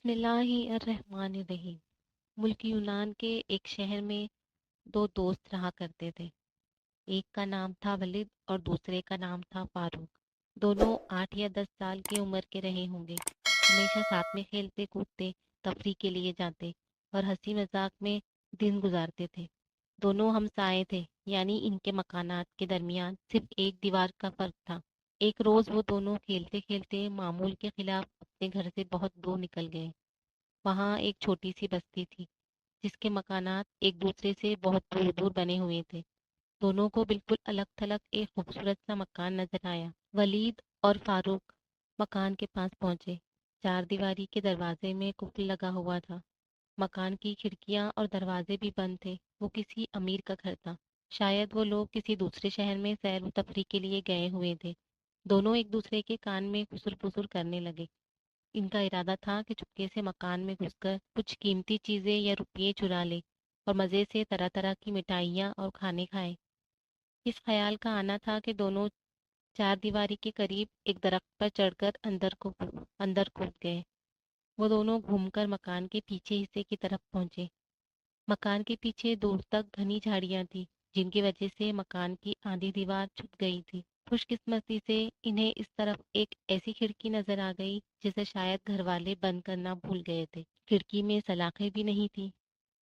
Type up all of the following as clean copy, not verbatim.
بسم اللہ الرحمن الرحیم۔ ملک یونان کے ایک شہر میں دو دوست رہا کرتے تھے۔ ایک کا نام تھا ولید اور دوسرے کا نام تھا فاروق۔ دونوں 8 یا 10 سال کی عمر کے رہے ہوں گے۔ ہمیشہ ساتھ میں کھیلتے کودتے، تفریح کے لیے جاتے اور ہنسی مذاق میں دن گزارتے تھے۔ دونوں ہمسائے تھے، یعنی ان کے مکانات کے درمیان صرف ایک دیوار کا فرق تھا۔ ایک روز وہ دونوں کھیلتے کھیلتے معمول کے خلاف اپنے گھر سے بہت دور نکل گئے۔ وہاں ایک چھوٹی سی بستی تھی جس کے مکانات ایک دوسرے سے بہت دور دور بنے ہوئے تھے۔ دونوں کو بالکل الگ تھلگ ایک خوبصورت سا مکان نظر آیا۔ ولید اور فاروق مکان کے پاس پہنچے۔ چار دیواری کے دروازے میں قفل لگا ہوا تھا۔ مکان کی کھڑکیاں اور دروازے بھی بند تھے۔ وہ کسی امیر کا گھر تھا۔ شاید وہ لوگ کسی دوسرے شہر میں سیر و تفریح کے لیے گئے ہوئے تھے۔ دونوں ایک دوسرے کے کان میں خسر پسر کرنے لگے۔ ان کا ارادہ تھا کہ چپکے سے مکان میں گھس کر کچھ قیمتی چیزیں یا روپیے چرا لے اور مزے سے طرح طرح کی مٹھائیاں اور کھانے کھائے۔ اس خیال کا آنا تھا کہ دونوں چار دیواری کے قریب ایک درخت پر چڑھ کر اندر کود گئے۔ وہ دونوں گھوم کر مکان کے پیچھے حصے کی طرف پہنچے۔ مکان کے پیچھے دور تک گھنی جھاڑیاں تھیں، جن کی وجہ سے مکان کی آدھی دیوار چھپ گئی تھی۔ خوش قسمتی سے انہیں اس طرف ایک ایسی کھڑکی نظر آ گئی جسے شاید گھر والے بند کرنا بھول گئے تھے۔ کھڑکی میں سلاخیں بھی نہیں تھی۔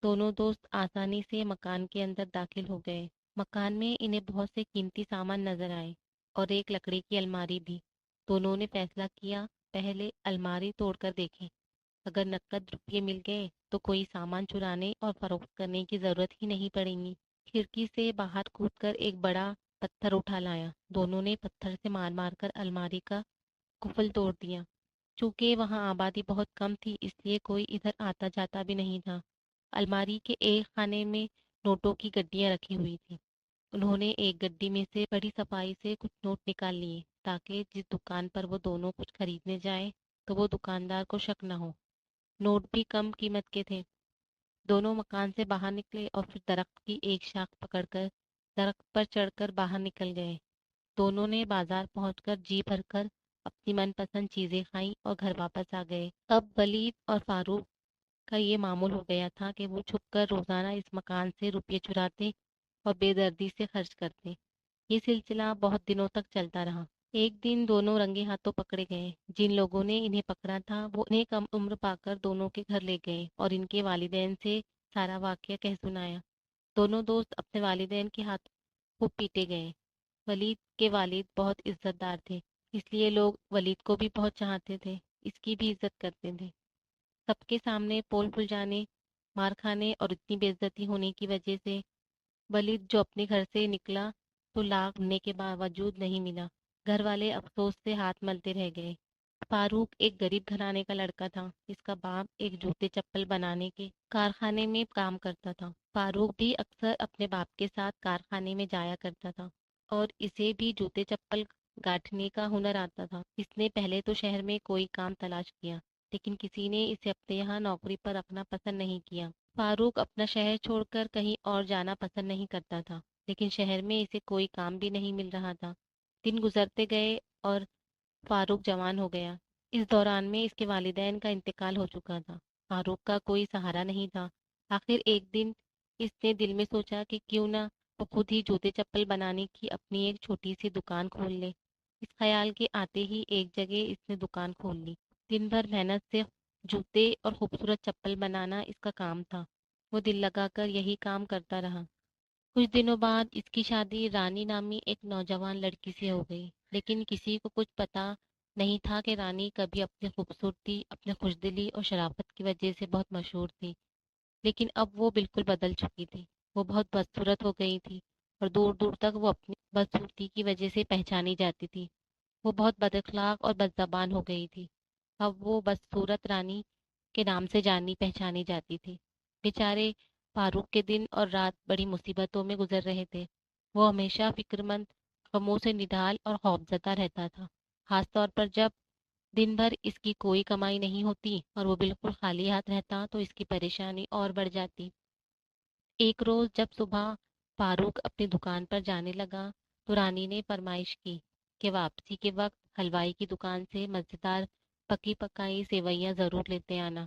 دونوں دوست آسانی سے مکان کے اندر داخل ہو گئے۔ مکان میں انہیں بہت سے قیمتی سامان نظر آئے اور ایک لکڑی کی الماری بھی۔ دونوں نے فیصلہ کیا پہلے الماری توڑ کر دیکھیں۔ اگر نقد روپیے مل گئے تو کوئی سامان چرانے اور فروخت کرنے کی ضرورت ہی نہیں پڑے گی۔ کھڑکی سے باہر کود کر ایک بڑا پتھر اٹھا لایا۔ دونوں نے پتھر سے مار مار کر الماری کا قفل توڑ دیا۔ چونکہ وہاں آبادی بہت کم تھی اس لیے کوئی ادھر آتا جاتا بھی نہیں تھا۔ الماری کے ایک خانے میں نوٹوں کی گڈیاں رکھی ہوئی تھیں۔ انہوں نے ایک گڈی میں سے بڑی صفائی سے کچھ نوٹ نکال لیے تاکہ جس دکان پر وہ دونوں کچھ خریدنے جائیں تو وہ دکاندار کو شک نہ ہو۔ نوٹ بھی کم قیمت کے تھے۔ دونوں مکان سے باہر نکلے اور پھر درخت کی ایک شاخ پکڑ کر درخت پر چڑھ کر باہر نکل گئے۔ دونوں نے بازار پہنچ کر جی بھر کر اپنی من پسند چیزیں کھائیں اور گھر واپس آ گئے۔ اب ولید اور فاروق کا یہ معمول ہو گیا تھا کہ وہ چھپ کر روزانہ اس مکان سے روپے چراتے اور بے دردی سے خرچ کرتے۔ یہ سلسلہ بہت دنوں تک چلتا رہا۔ ایک دن دونوں رنگے ہاتھوں پکڑے گئے۔ جن لوگوں نے انہیں پکڑا تھا وہ انہیں کم عمر پا کر دونوں کے گھر لے گئے اور ان کے والدین سے سارا واقعہ کہہ سنایا۔ دونوں دوست اپنے والدین کے ہاتھ خوب پیٹے گئے۔ ولید کے والد بہت عزت دار تھے، اس لیے لوگ ولید کو بھی بہت چاہتے تھے، اس کی بھی عزت کرتے تھے۔ سب کے سامنے پول کھل جانے، مار کھانے اور اتنی بے عزتی ہونے کی وجہ سے ولید جو اپنے گھر سے نکلا تو لاکھ ڈھونڈنے کے باوجود نہیں ملا۔ گھر والے افسوس سے ہاتھ ملتے رہ گئے۔ فاروق ایک غریب گھرانے کا لڑکا تھا۔ اس کا باپ ایک جوتے چپل بنانے کے کارخانے میں کام کرتا تھا۔ فاروق بھی اکثر اپنے باپ کے ساتھ کارخانے میں جایا کرتا تھا اور اسے بھی جوتے چپل گاٹھنے کا ہنر آتا تھا۔ اس نے پہلے تو شہر میں کوئی کام تلاش کیا لیکن کسی نے اسے اپنے یہاں نوکری پر رکھنا پسند نہیں کیا۔ فاروق اپنا شہر چھوڑ کر کہیں اور جانا پسند نہیں کرتا تھا، لیکن شہر میں اسے کوئی کام بھی نہیں مل رہا تھا۔ دن گزرتے گئے اور فاروق جوان ہو گیا۔ اس دوران میں اس کے والدین کا انتقال ہو چکا تھا۔ فاروق کا کوئی سہارا نہیں تھا۔ آخر ایک دن اس نے دل میں سوچا کہ کیوں نہ وہ خود ہی جوتے چپل بنانے کی اپنی ایک چھوٹی سی دکان کھول لے۔ اس خیال کے آتے ہی ایک جگہ اس نے دکان کھول لی۔ دن بھر محنت سے جوتے اور خوبصورت چپل بنانا اس کا کام تھا۔ وہ دل لگا کر یہی کام کرتا رہا۔ کچھ دنوں بعد اس کی شادی رانی نامی ایک نوجوان لڑکی سے ہو گئی، لیکن کسی کو کچھ پتا نہیں تھا کہ رانی کبھی اپنی خوبصورتی، اپنے خوشدلی اور شرافت کی وجہ سے بہت مشہور تھی، لیکن اب وہ بالکل بدل چکی تھی۔ وہ بہت بدصورت ہو گئی تھی اور دور دور تک وہ اپنی بدصورتی کی وجہ سے پہچانی جاتی تھی۔ وہ بہت بد اخلاق اور بد زبان ہو گئی تھی۔ اب وہ بدصورت رانی کے نام سے جانی پہچانی جاتی تھی۔ بیچارے فاروق کے دن اور رات بڑی مصیبتوں میں گزر رہے تھے۔ وہ ہمیشہ فکر مند، غموں سے نڈال اور خوفزدہ رہتا تھا، خاص طور پر جب دن بھر اس کی کوئی کمائی نہیں ہوتی اور وہ بالکل خالی ہاتھ رہتا تو اس کی پریشانی اور بڑھ جاتی۔ ایک روز جب صبح فاروق اپنی دکان پر جانے لگا تو رانی نے فرمائش کی کہ واپسی کے وقت حلوائی کی دکان سے مزیدار پکی پکائی سیویاں ضرور لیتے آنا۔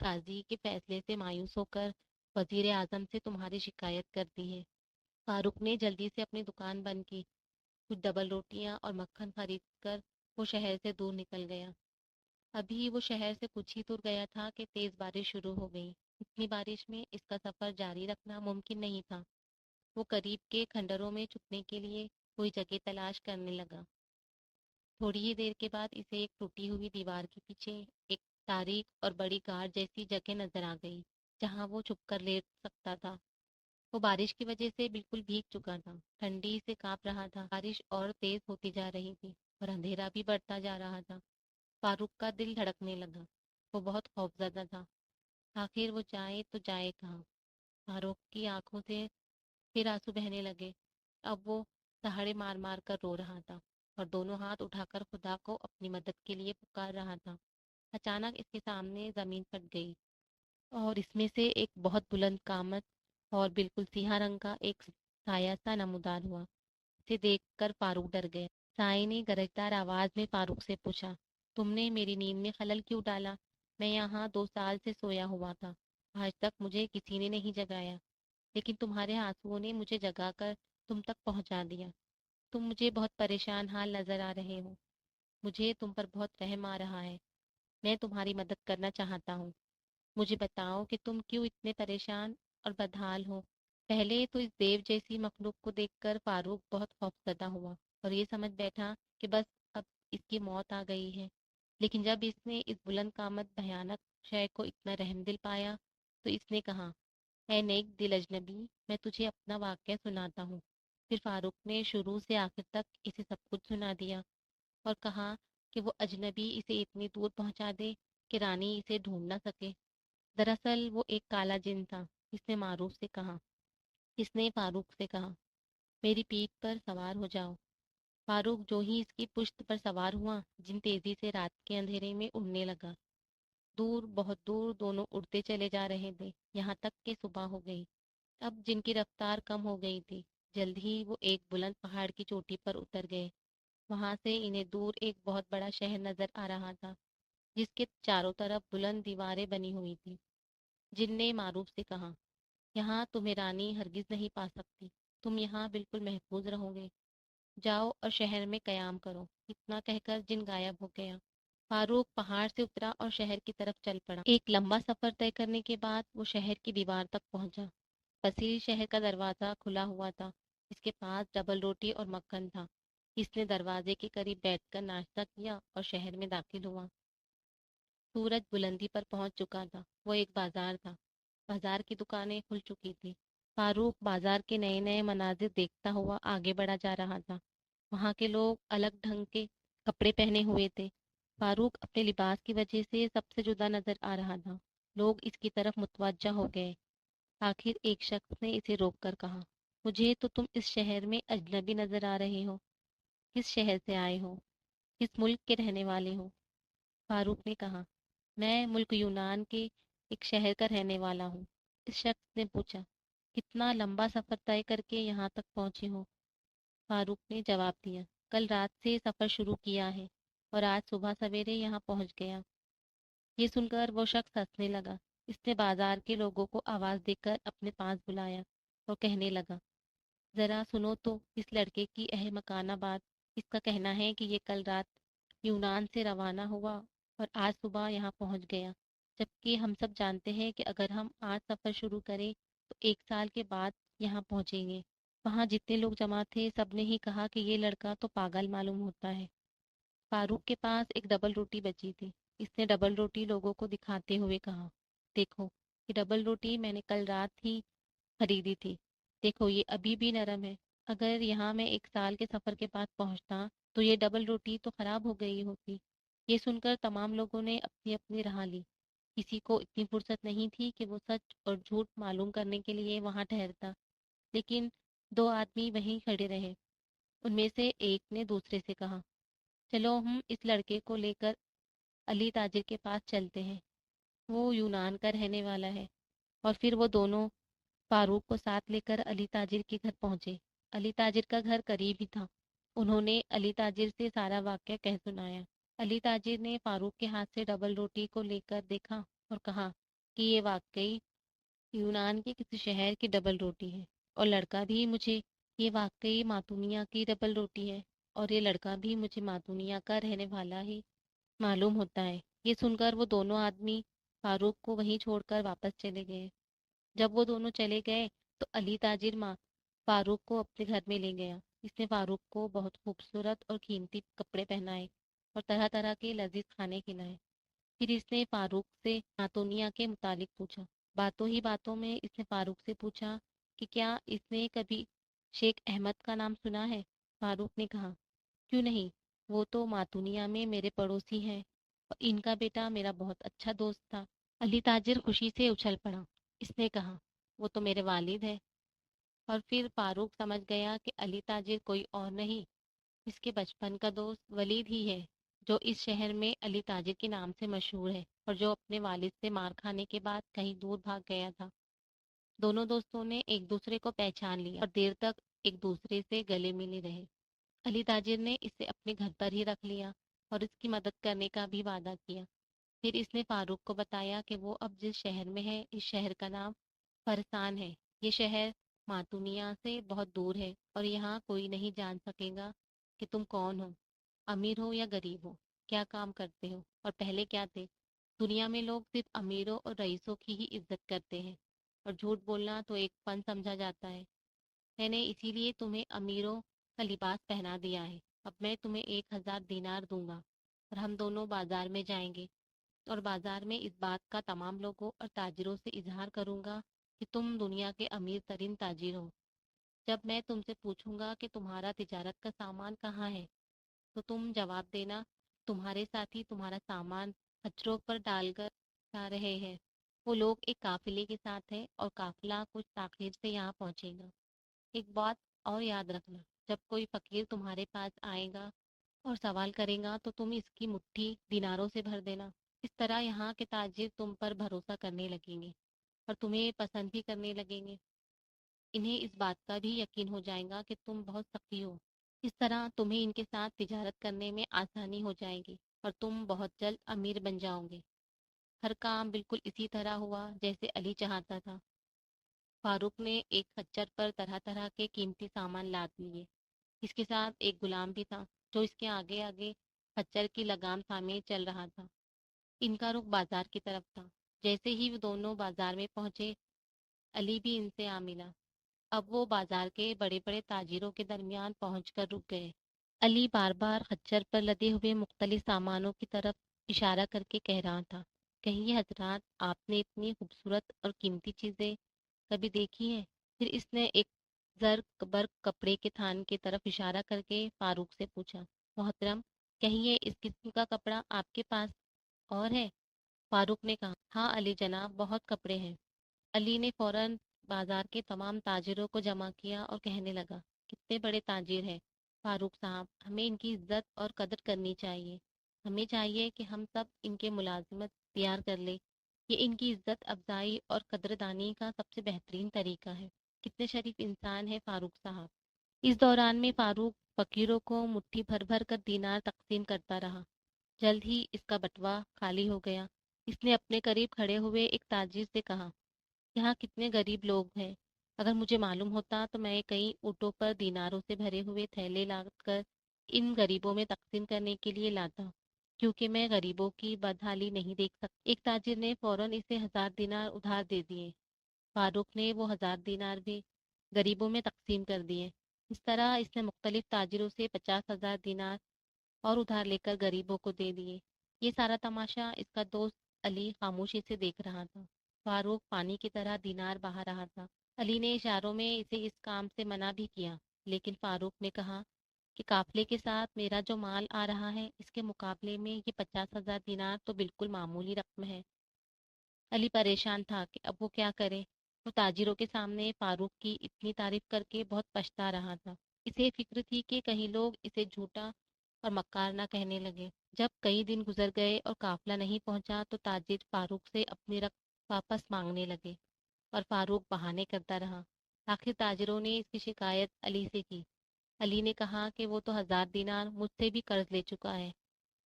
قاضی کے فیصلے سے مایوس ہوکر وزیر اعظم سے تمہاری شکایت کر دی ہے۔ فاروق نے جلدی سے اپنی دکان بند کی، کچھ ڈبل روٹیاں اور مکھن خرید کر وہ شہر سے دور نکل گیا۔ ابھی وہ شہر سے کچھ ہی دور گیا تھا کہ تیز بارش شروع ہو گئی۔ اتنی بارش میں اس کا سفر جاری رکھنا ممکن نہیں تھا۔ وہ قریب کے کھنڈروں میں چھپنے کے لیے کوئی جگہ تلاش کرنے لگا۔ تھوڑی ہی دیر کے بعد اسے ایک ٹوٹی ہوئی دیوار کے پیچھے ایک تاریک اور بڑی غار جیسی جگہ نظر آ گئی، جہاں وہ چھپ کر لیٹ سکتا تھا۔ وہ بارش کی وجہ سے بالکل بھیگ چکا تھا، ٹھنڈی سے کانپ رہا تھا۔ بارش اور تیز ہوتی جا رہی تھی اور اندھیرا بھی بڑھتا جا رہا تھا۔ فاروق کا دل دھڑکنے لگا، وہ بہت خوفزدہ تھا۔ آخر وہ جائے تو جائے کہاں؟ فاروق کی آنکھوں سے پھر آنسو بہنے لگے۔ اب وہ دہاڑے مار مار کر رو رہا تھا اور دونوں ہاتھ اٹھا کر خدا کو اپنی مدد کے لیے پکار رہا تھا۔ اچانک اس کے سامنے زمین پھٹ گئی اور اس میں سے ایک بہت بلند قامت اور بالکل سیاہ رنگ کا ایک سایہ سا نمودار ہوا۔ اسے دیکھ کر فاروق ڈر گیا۔ سائے نے گرجدار آواز میں فاروق سے پوچھا، تم نے میری نیند میں خلل کیوں ڈالا؟ میں یہاں 2 سال سے سویا ہوا تھا، آج تک مجھے کسی نے نہیں جگایا، لیکن تمہارے آنسوؤں نے مجھے جگا کر تم تک پہنچا دیا۔ تم مجھے بہت پریشان حال نظر آ رہے ہو، مجھے تم پر بہت رحم آ رہا ہے، میں تمہاری مدد کرنا چاہتا ہوں۔ مجھے بتاؤ کہ تم کیوں اتنے پریشان اور بدحال ہو؟ پہلے تو اس دیو جیسی مخلوق کو دیکھ کر فاروق بہت خوفزدہ ہوا اور یہ سمجھ بیٹھا کہ بس اب اس کی موت آ گئی ہے۔ لیکن جب اس نے اس بلند قامت بھیانک شے کو اتنا رحم دل پایا تو اس نے کہا، اے نیک دل اجنبی، میں تجھے اپنا واقعہ سناتا ہوں۔ پھر فاروق نے شروع سے آخر تک اسے سب کچھ سنا دیا اور کہا کہ وہ اجنبی اسے اتنی دور پہنچا دے کہ رانی اسے ڈھونڈ نہ سکے۔ دراصل وہ ایک کالا جن تھا، اس نے معروف سے کہا۔ اس نے فاروق سے کہا، میری پیٹھ پر سوار ہو جاؤ۔ فاروق جو ہی اس کی پشت پر سوار ہوا، جن تیزی سے رات کے اندھیرے میں اڑنے لگا۔ دور، بہت دور دونوں اڑتے چلے جا رہے تھے، یہاں تک کہ صبح ہو گئی۔ اب جن کی رفتار کم ہو گئی تھی، جلد ہی وہ ایک بلند پہاڑ کی چوٹی پر اتر گئے۔ وہاں سے انہیں دور ایک بہت بڑا شہر نظر آ رہا تھا، جس کے چاروں طرف بلند دیواریں بنی ہوئی تھی۔ جن نے معروف سے کہا، یہاں تمہیں رانی ہرگز نہیں پا سکتی، تم یہاں بالکل محفوظ رہو گے، جاؤ اور شہر میں قیام کرو۔ اتنا کہہ کر جن غائب ہو گیا۔ فاروق پہاڑ سے اترا اور شہر کی طرف چل پڑا۔ ایک لمبا سفر طے کرنے کے بعد وہ شہر کی دیوار تک پہنچا۔ وسیع شہر کا دروازہ کھلا ہوا تھا، اس کے پاس ڈبل روٹی اور مکھن تھا۔ اس نے دروازے کے قریب بیٹھ کر ناشتہ کیا اور شہر میں داخل ہوا۔ سورج بلندی پر پہنچ چکا تھا۔ وہ ایک بازار تھا، بازار کی دکانیں کھل چکی تھی۔ فاروق بازار کے نئے نئے مناظر دیکھتا ہوا آگے بڑھا جا رہا تھا۔ وہاں کے لوگ الگ ڈھنگ کے کپڑے پہنے ہوئے تھے۔ فاروق اپنے لباس کی وجہ سے سب سے جدا نظر آ رہا تھا۔ لوگ اس کی طرف متوجہ ہو گئے۔ آخر ایک شخص نے اسے روک کر کہا، مجھے تو تم اس شہر میں اجنبی نظر آ رہے ہو، کس شہر سے آئے ہو، کس ملک کے رہنے والے ہو؟ فاروق نے کہا، میں ملک یونان کے ایک شہر کا رہنے والا ہوں۔ اس شخص نے پوچھا، کتنا لمبا سفر طے کر کے یہاں تک پہنچے ہو؟ فاروق نے جواب دیا، کل رات سے سفر شروع کیا ہے اور آج صبح سویرے یہاں پہنچ گیا۔ یہ سن کر وہ شخص ہنسنے لگا۔ اس نے بازار کے لوگوں کو آواز دے کر اپنے پاس بلایا اور کہنے لگا، ذرا سنو تو اس لڑکے کی احمقانہ بات۔ اس کا کہنا ہے کہ یہ کل رات یونان سے روانہ ہوا اور آج صبح یہاں پہنچ گیا، جبکہ ہم سب جانتے ہیں کہ اگر ہم آج سفر شروع کریں تو 1 سال کے بعد یہاں پہنچیں گے۔ وہاں جتنے لوگ جمع تھے سب نے ہی کہا کہ یہ لڑکا تو پاگل معلوم ہوتا ہے۔ فاروق کے پاس ایک ڈبل روٹی بچی تھی۔ اس نے ڈبل روٹی لوگوں کو دکھاتے ہوئے کہا، دیکھو یہ ڈبل روٹی میں نے کل رات ہی خریدی تھی، دیکھو یہ ابھی بھی نرم ہے۔ اگر یہاں میں 1 سال کے سفر کے بعد پہنچتا تو یہ ڈبل روٹی تو خراب ہو گئی ہوتی۔ یہ سن کر تمام لوگوں نے اپنی اپنی راہ لی۔ کسی کو اتنی فرصت نہیں تھی کہ وہ سچ اور جھوٹ معلوم کرنے کے لیے وہاں ٹھہرتا، لیکن 2 آدمی وہیں کھڑے رہے۔ ان میں سے ایک نے دوسرے سے کہا، چلو ہم اس لڑکے کو لے کر علی تاجر کے پاس چلتے ہیں، وہ یونان کا رہنے والا ہے۔ اور پھر وہ دونوں فاروق کو ساتھ لے کر علی تاجر کے گھر پہنچے۔ علی تاجر کا گھر قریب ہی تھا۔ انہوں نے علی تاجر سے سارا واقعہ کہہ سنایا۔ علی تاجر نے فاروق کے ہاتھ سے ڈبل روٹی کو لے کر دیکھا اور کہا، کہ یہ واقعی یونان کے کسی شہر کی ڈبل روٹی ہے، اور لڑکا بھی مجھے یہ واقعی ماتونیا کی ڈبل روٹی ہے، اور یہ لڑکا بھی مجھے ماتونیا کا رہنے والا ہی معلوم ہوتا ہے۔ یہ سن کر وہ دونوں آدمی فاروق کو وہیں چھوڑ کر واپس چلے گئے۔ جب وہ دونوں چلے گئے تو علی تاجر ماں فاروق کو اپنے گھر میں لے گیا۔ اس نے فاروق کو بہت خوبصورت اور قیمتی کپڑے پہنائے اور طرح طرح کے لذیذ کھانے کھلائے۔ پھر اس نے فاروق سے ماتونیا کے متعلق پوچھا۔ باتوں ہی باتوں میں اس نے فاروق سے پوچھا کہ کیا اس نے کبھی شیخ احمد کا نام سنا ہے؟ فاروق نے کہا، کیوں نہیں، وہ تو ماتونیا میں میرے پڑوسی ہیں اور ان کا بیٹا میرا بہت اچھا دوست تھا۔ علی تاجر خوشی سے اچھل پڑا۔ اس نے کہا، وہ تو میرے والد ہے۔ اور پھر فاروق سمجھ گیا کہ علی تاجر کوئی اور نہیں، اس کے بچپن کا دوست ولید ہی ہے، جو اس شہر میں علی تاجر کے نام سے مشہور ہے اور جو اپنے والد سے مار کھانے کے بعد کہیں دور بھاگ گیا تھا۔ دونوں دوستوں نے ایک دوسرے کو پہچان لیا اور دیر تک ایک دوسرے سے گلے ملے رہے۔ علی تاجر نے اسے اپنے گھر پر ہی رکھ لیا اور اس کی مدد کرنے کا بھی وعدہ کیا۔ پھر اس نے فاروق کو بتایا کہ وہ اب جس شہر میں ہے، اس شہر کا نام فرسان ہے۔ یہ شہر ماتونیا سے بہت دور ہے اور یہاں کوئی نہیں جان سکے گا کہ تم کون ہو، امیر ہو یا غریب ہو، کیا کام کرتے ہو اور پہلے کیا تھے۔ دنیا میں لوگ صرف امیروں اور رئیسوں کی ہی عزت کرتے ہیں، اور جھوٹ بولنا تو ایک فن سمجھا جاتا ہے۔ میں نے اسی لیے تمہیں امیروں کا لباس پہنا دیا ہے۔ اب میں تمہیں 1,000 دینار دوں گا اور ہم دونوں بازار میں جائیں گے، اور بازار میں اس بات کا تمام لوگوں اور تاجروں سے اظہار کروں گا کہ تم دنیا کے امیر ترین تاجر ہو۔ جب میں تم سے پوچھوں گا کہ تمہارا تجارت کا سامان کہاں ہے، تو تم جواب دینا، تمہارے ساتھی تمہارا سامان کچروں پر ڈال کر جا رہے ہیں۔ وہ لوگ ایک قافلے کے ساتھ ہیں اور قافلہ کچھ تاخیر سے یہاں پہنچے گا۔ ایک بات اور یاد رکھنا، جب کوئی فقیر تمہارے پاس آئے گا اور سوال کرے گا تو تم اس کی مٹھی دیناروں سے بھر دینا۔ اس طرح یہاں کے تاجر تم پر بھروسہ کرنے لگیں گے اور تمہیں پسند بھی کرنے لگیں گے۔ انہیں اس بات کا بھی یقین ہو جائے گا کہ تم بہت سخی ہو۔ اس طرح تمہیں ان کے ساتھ تجارت کرنے میں آسانی ہو جائے گی اور تم بہت جلد امیر بن جاؤ گے۔ ہر کام بالکل اسی طرح ہوا جیسے علی چاہتا تھا۔ فاروق نے ایک خچر پر طرح طرح کے قیمتی سامان لاد لیے۔ اس کے ساتھ ایک غلام بھی تھا جو اس کے آگے آگے خچر کی لگام تھامے چل رہا تھا۔ ان کا رخ بازار کی طرف تھا۔ جیسے ہی وہ دونوں بازار میں پہنچے، علی بھی ان سے آ ملا۔ اب وہ بازار کے بڑے بڑے تاجروں کے درمیان پہنچ کر رک گئے۔ علی بار بار خچر پر لدے ہوئے مختلف سامانوں کی طرف اشارہ کر کے کہہ رہا تھا، کہیے حضرات، آپ نے اتنی خوبصورت اور قیمتی چیزیں کبھی دیکھی ہیں؟ پھر اس نے ایک زرق برق کپڑے کے تھان کی طرف اشارہ کر کے فاروق سے پوچھا، محترم، کہیے اس قسم کا کپڑا آپ کے پاس اور ہے؟ فاروق نے کہا، ہاں علی جناب، بہت کپڑے ہیں۔ علی نے فوراً بازار کے تمام تاجروں کو جمع کیا اور کہنے لگا، کتنے بڑے تاجر ہیں فاروق صاحب، ہمیں ان کی عزت اور قدر کرنی چاہیے۔ ہمیں چاہیے کہ ہم سب ان کے ملازمت تیار کر لیں۔ یہ ان کی عزت افزائی اور قدردانی کا سب سے بہترین طریقہ ہے۔ کتنے شریف انسان ہے فاروق صاحب۔ اس دوران میں فاروق فقیروں کو مٹھی بھر بھر کر دینار تقسیم کرتا رہا۔ جلد ہی اس کا بٹوا خالی ہو گیا۔ اس نے اپنے قریب کھڑے ہوئے ایک تاجر سے کہا، یہاں کتنے غریب لوگ ہیں، اگر مجھے معلوم ہوتا تو میں کئی اونٹوں پر دیناروں سے بھرے ہوئے تھیلے لا کر ان غریبوں میں تقسیم کرنے کے لیے لاتا، کیونکہ میں غریبوں کی بدحالی نہیں دیکھ سکتا۔ ایک تاجر نے فوراً اسے 1,000 دینار ادھار دے دیے۔ فاروق نے وہ 1,000 دینار بھی غریبوں میں تقسیم کر دیے۔ اس طرح اس نے مختلف تاجروں سے 50,000 دینار اور ادھار لے کر غریبوں کو دے دیے۔ یہ سارا تماشا اس کا دوست علی خاموشی سے دیکھ رہا تھا۔ فاروق پانی کی طرح دینار بہا رہا تھا۔ علی نے اشاروں میں اسے اس کام سے منع بھی کیا، لیکن فاروق نے کہا کہ قافلے کے ساتھ میرا جو مال آ رہا ہے، اس کے مقابلے میں یہ 50,000 دینار تو بالکل معمولی رقم ہے۔ علی پریشان تھا کہ اب وہ کیا کرے۔ وہ تاجروں کے سامنے فاروق کی اتنی تعریف کر کے بہت پچھتا رہا تھا۔ اسے فکر تھی کہ کہیں لوگ اسے جھوٹا اور مکار نہ کہنے لگے۔ جب کئی دن گزر گئے اور قافلہ نہیں پہنچا تو تاجر فاروق سے اپنی رقم واپس مانگنے لگے، اور فاروق بہانے کرتا رہا۔ آخر تاجروں نے اس کی شکایت علی سے کی۔ علی نے کہا کہ وہ تو 1,000 دینار مجھ سے بھی قرض لے چکا ہے،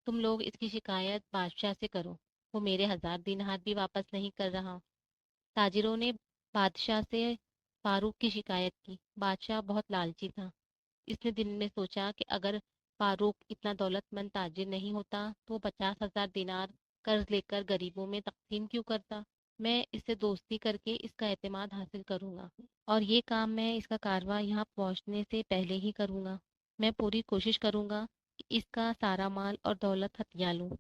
تم لوگ اس کی شکایت بادشاہ سے کرو۔ وہ میرے 1000 دینار بھی واپس نہیں کر رہا۔ تاجروں نے بادشاہ سے فاروق کی شکایت کی۔ بادشاہ بہت لالچی تھا۔ اس نے دل میں سوچا کہ اگر فاروق اتنا دولت مند تاجر نہیں ہوتا تو وہ 50,000 دینار قرض لے کر غریبوں میں تقسیم کیوں کرتا۔ میں اس سے دوستی کر کے اس کا اعتماد حاصل کروں گا، اور یہ کام میں اس کا کارواں یہاں پہنچنے سے پہلے ہی کروں گا۔ میں پوری کوشش کروں گا کہ اس کا سارا مال اور دولت ہتھیا لوں۔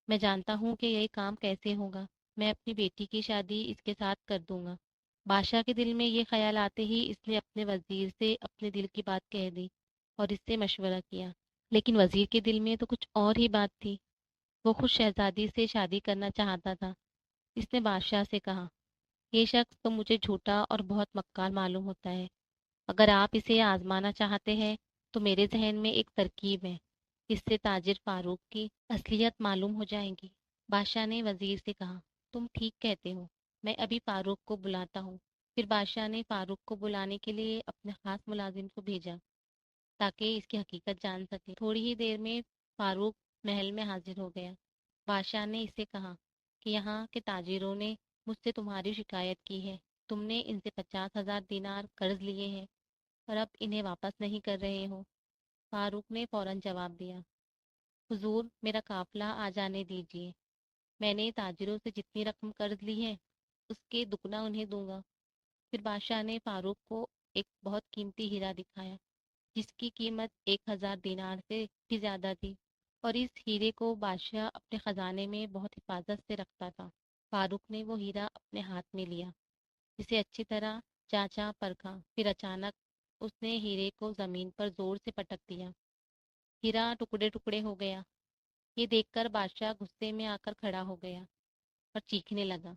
میں جانتا ہوں کہ یہ کام کیسے ہوگا۔ میں اپنی بیٹی کی شادی اس کے ساتھ کر دوں گا۔ بادشاہ کے دل میں یہ خیال آتے ہی اس نے اپنے وزیر سے اپنے دل کی بات کہہ دی اور اس سے مشورہ کیا۔ لیکن وزیر کے دل میں تو کچھ اور ہی بات تھی۔ وہ خود شہزادی سے شادی کرنا چاہتا تھا۔ اس نے بادشاہ سے کہا، یہ شخص تو مجھے جھوٹا اور بہت مکار معلوم ہوتا ہے۔ اگر آپ اسے آزمانا چاہتے ہیں تو میرے ذہن میں ایک ترکیب ہے، اس سے تاجر فاروق کی اصلیت معلوم ہو جائے گی۔ بادشاہ نے وزیر سے کہا، تم ٹھیک کہتے ہو، میں ابھی فاروق کو بلاتا ہوں۔ پھر بادشاہ نے فاروق کو بلانے کے لیے اپنے خاص ملازم کو بھیجا تاکہ اس کی حقیقت جان سکے۔ تھوڑی ہی دیر میں فاروق محل میں حاضر ہو گیا۔ بادشاہ نے اسے کہا کہ یہاں کے تاجروں نے مجھ سے تمہاری شکایت کی ہے۔ تم نے ان سے 50,000 دینار قرض لیے ہیں اور اب انہیں واپس نہیں کر رہے ہو۔ فاروق نے فوراً جواب دیا، حضور میرا قافلہ آ جانے دیجیے، میں نے تاجروں سے جتنی رقم قرض لی ہے اس کے دگنا انہیں دوں گا۔ پھر بادشاہ نے فاروق کو ایک بہت قیمتی ہیرا دکھایا جس کی قیمت 1,000 دینار سے بھی زیادہ تھی، اور اس ہیرے کو بادشاہ اپنے خزانے میں بہت حفاظت سے رکھتا تھا۔ فاروق نے وہ ہیرا اپنے ہاتھ میں لیا، اسے اچھی طرح جانچا پرکھا، پھر اچانک اس نے ہیرے کو زمین پر زور سے پٹک دیا۔ ہیرا ٹکڑے ٹکڑے ہو گیا۔ یہ دیکھ کر بادشاہ غصے میں آ کر کھڑا ہو گیا اور چیخنے لگا،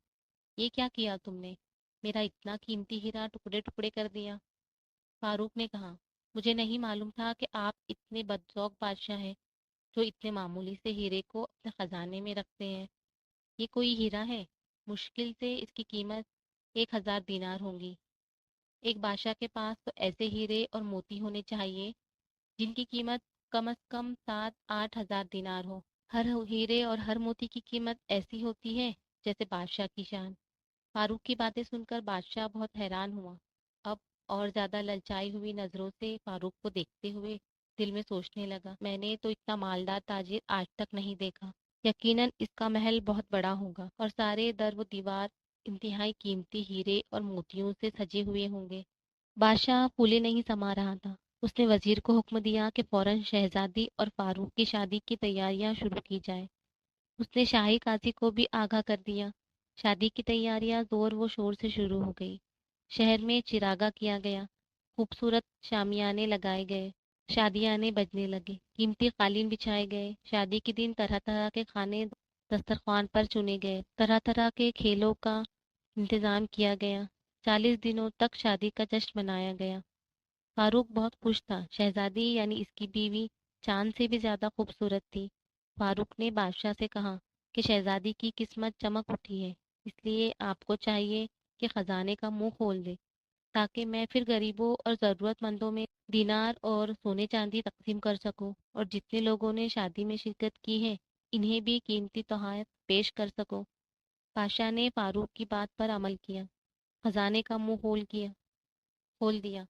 یہ کیا کیا تم نے؟ میرا اتنا قیمتی ہیرا ٹکڑے ٹکڑے کر دیا۔ فاروق نے کہا، مجھے نہیں معلوم تھا کہ آپ اتنے بدذوق بادشاہ ہیں جو اتنے معمولی سے ہیرے کو اپنے خزانے میں رکھتے ہیں۔ یہ کوئی ہیرا ہے؟ مشکل سے اس کی قیمت 1,000 دینار ہوں گی۔ ایک بادشاہ کے پاس تو ایسے ہیرے اور موتی ہونے چاہیے جن کی قیمت کم از کم 7-8 ہزار دینار ہو۔ ہر ہیرے اور ہر موتی کی قیمت ایسی ہوتی ہے جیسے بادشاہ کی شان۔ فاروق کی باتیں سن کر بادشاہ بہت حیران ہوا۔ اب اور زیادہ للچائی ہوئی نظروں سے فاروق کو دیکھتے ہوئے دل میں سوچنے لگا، میں نے تو اتنا مالدار تاجر آج تک نہیں دیکھا۔ یقیناً اس کا محل بہت بڑا ہوگا اور سارے در و دیوار انتہائی قیمتی ہیرے اور موتیوں سے سجے ہوئے ہوں گے۔ بادشاہ پھولے نہیں سما رہا تھا۔ اس نے وزیر کو حکم دیا کہ فوراً شہزادی اور فاروق کی شادی کی تیاریاں شروع کی جائیں۔ اس نے شاہی قاضی کو بھی آگاہ کر دیا۔ شادی کی تیاریاں زور و شور سے شروع ہو گئی۔ شہر میں چراغاں کیا گیا، خوبصورت شامیانے لگائے گئے، شادیانے بجنے لگے، قیمتی قالین بچھائے گئے۔ شادی کے دن طرح طرح کے کھانے دسترخوان پر چنے گئے، طرح طرح کے کھیلوں کا انتظام کیا گیا۔ 40 دنوں تک شادی کا جشن منایا گیا۔ فاروق بہت خوش تھا۔ شہزادی یعنی اس کی بیوی چاند سے بھی زیادہ خوبصورت تھی۔ فاروق نے بادشاہ سے کہا کہ شہزادی کی قسمت چمک اٹھی ہے، اس لیے آپ کو چاہیے کہ خزانے کا منہ کھول دے تاکہ میں پھر غریبوں اور ضرورت مندوں میں دینار اور سونے چاندی تقسیم کر سکوں، اور جتنے لوگوں نے شادی میں شرکت کی ہے انہیں بھی قیمتی تحائف پیش کر سکوں۔ بادشاہ نے فاروق کی بات پر عمل کیا، خزانے کا منہ کھول دیا۔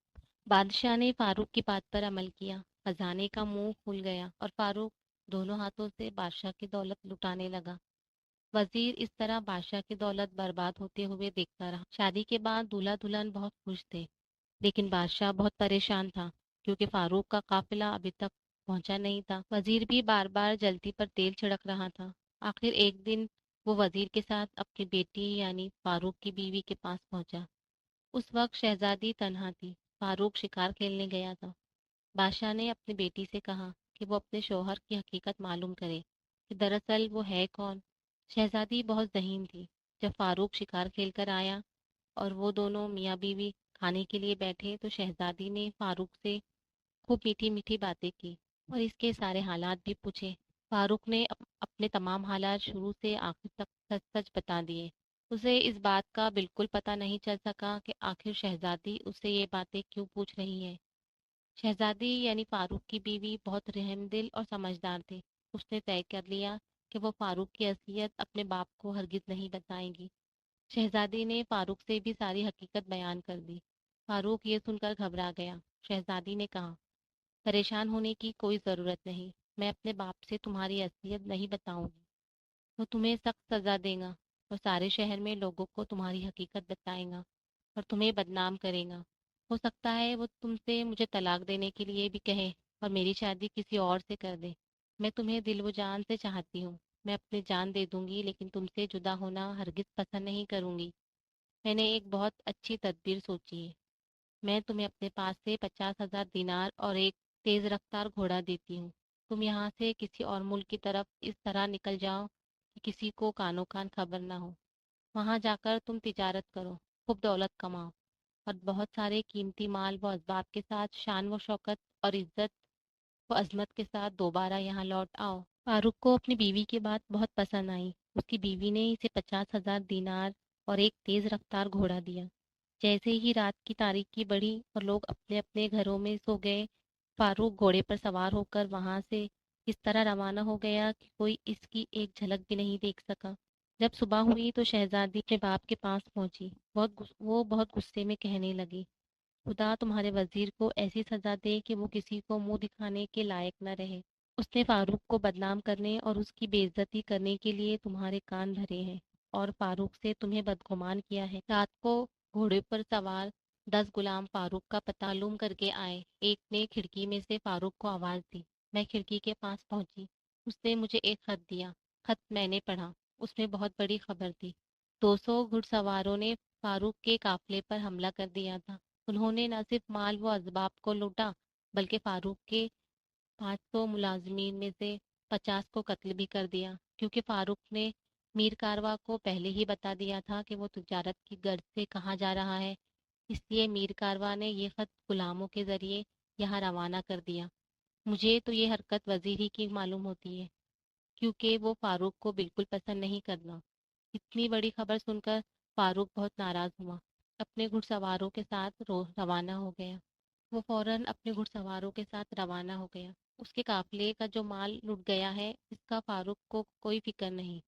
بادشاہ نے فاروق کی بات پر عمل کیا، خزانے کا منہ کھل گیا اور فاروق دونوں ہاتھوں سے بادشاہ کی دولت لٹانے لگا۔ وزیر اس طرح بادشاہ کی دولت برباد ہوتے ہوئے دیکھتا رہا۔ شادی کے بعد دولہا دلہن بہت خوش تھے، لیکن بادشاہ بہت پریشان تھا کیونکہ فاروق کا قافلہ ابھی تک پہنچا نہیں تھا۔ وزیر بھی بار بار جلدی پر تیل چھڑک رہا تھا۔ آخر ایک دن وہ وزیر کے ساتھ اپنی بیٹی یعنی فاروق کی بیوی کے پاس پہنچا۔ اس وقت شہزادی تنہا تھی۔ فاروق شکار کھیلنے گیا تھا۔ بادشاہ نے اپنی بیٹی سے کہا کہ وہ اپنے شوہر کی حقیقت معلوم کرے کہ دراصل وہ ہے کون۔ شہزادی بہت ذہین تھی۔ جب فاروق شکار کھیل کر آیا اور وہ دونوں میاں بیوی کھانے کے لیے بیٹھے تو شہزادی نے فاروق سے خوب میٹھی میٹھی باتیں کی اور اس کے سارے حالات بھی پوچھے۔ فاروق نے اپنے تمام حالات شروع سے آخر تک سچ سچ بتا دیے۔ اسے اس بات کا بالکل پتہ نہیں چل سکا کہ آخر شہزادی اس سے یہ باتیں کیوں پوچھ رہی ہے۔ شہزادی یعنی فاروق کی بیوی بہت رحم دل اور سمجھدار تھی۔ اس نے طے کر لیا کہ وہ فاروق کی اذیت اپنے باپ کو ہرگز نہیں بتائیں گی۔ شہزادی نے فاروق سے بھی ساری حقیقت بیان کر دی۔ فاروق یہ سن کر گھبرا گیا۔ شہزادی نے کہا، پریشان ہونے کی کوئی ضرورت نہیں، میں اپنے باپ سے تمہاری اذیت نہیں بتاؤں گی، وہ تمہیں سخت سزا دے گا اور سارے شہر میں لوگوں کو تمہاری حقیقت بتائے گا اور تمہیں بدنام کرے گا۔ ہو سکتا ہے وہ تم سے مجھے طلاق دینے کے لیے بھی کہے اور میری شادی کسی اور سے کر دے۔ میں تمہیں دل و جان سے چاہتی ہوں، میں اپنی جان دے دوں گی لیکن تم سے جدا ہونا ہرگز پسند نہیں کروں گی۔ میں نے ایک بہت اچھی تدبیر سوچی ہے، میں تمہیں اپنے پاس سے 50,000 دینار اور ایک تیز رفتار گھوڑا دیتی ہوں۔ تم یہاں سے کسی اور ملک کی طرف اس طرح نکل جاؤ کہ کسی کو کانوں کان خبر نہ ہو۔ وہاں جا کر تم تجارت کرو، خوب دولت کماؤ اور بہت سارے قیمتی مال و اسباب کے ساتھ شان و شوکت اور عزت و عظمت کے ساتھ دوبارہ یہاں لوٹ آؤ۔ فاروق کو اپنی بیوی کی بات بہت پسند آئی۔ اس کی بیوی نے اسے 50,000 دینار اور ایک تیز رفتار گھوڑا دیا۔ جیسے ہی رات کی تاریکی بڑھی اور لوگ اپنے اپنے گھروں میں سو گئے، فاروق گھوڑے پر سوار ہو کر وہاں سے اس طرح روانہ ہو گیا کہ کوئی اس کی ایک جھلک بھی نہیں دیکھ سکا۔ جب صبح ہوئی تو شہزادی اپنے باپ کے پاس پہنچی۔ وہ بہت غصے میں کہنے لگی، خدا تمہارے وزیر کو ایسی سزا دے کہ وہ کسی کو منہ دکھانے کے لائق نہ رہے۔ اس نے فاروق کو بدنام کرنے اور اس کی بے عزتی کرنے کے لیے تمہارے کان بھرے ہیں اور فاروق سے تمہیں بدگمان کیا ہے۔ رات کو گھوڑے پر سوار 10 غلام فاروق کا پتہ معلوم کر کے آئے۔ ایک نے کھڑکی میں سے فاروق کو آواز دی۔ میں کھڑکی کے پاس پہنچی، اس نے مجھے ایک خط دیا۔ خط میں نے پڑھا، اس میں بہت بڑی خبر تھی۔ 200 گھڑ سواروں نے فاروق کے قافلے پر حملہ کر دیا تھا۔ انہوں نے نہ صرف مال و اسباب کو لوٹا بلکہ فاروق کے 500 ملازمین میں سے 50 کو قتل بھی کر دیا، کیونکہ فاروق نے میر کاروا کو پہلے ہی بتا دیا تھا کہ وہ تجارت کی غرض سے کہاں جا رہا ہے۔ اس لیے میر کاروا نے یہ خط غلاموں کے ذریعے یہاں روانہ کر دیا۔ مجھے تو یہ حرکت وزیر ہی کی معلوم ہوتی ہے، کیونکہ وہ فاروق کو بالکل پسند نہیں کرنا۔ اتنی بڑی خبر سن کر فاروق بہت ناراض ہوا، اپنے گھڑ سواروں کے ساتھ روانہ ہو گیا۔ وہ فوراً اپنے گھڑ سواروں کے ساتھ روانہ ہو گیا۔ اس کے قافلے کا جو مال لٹ گیا ہے اس کا فاروق کو کوئی فکر نہیں۔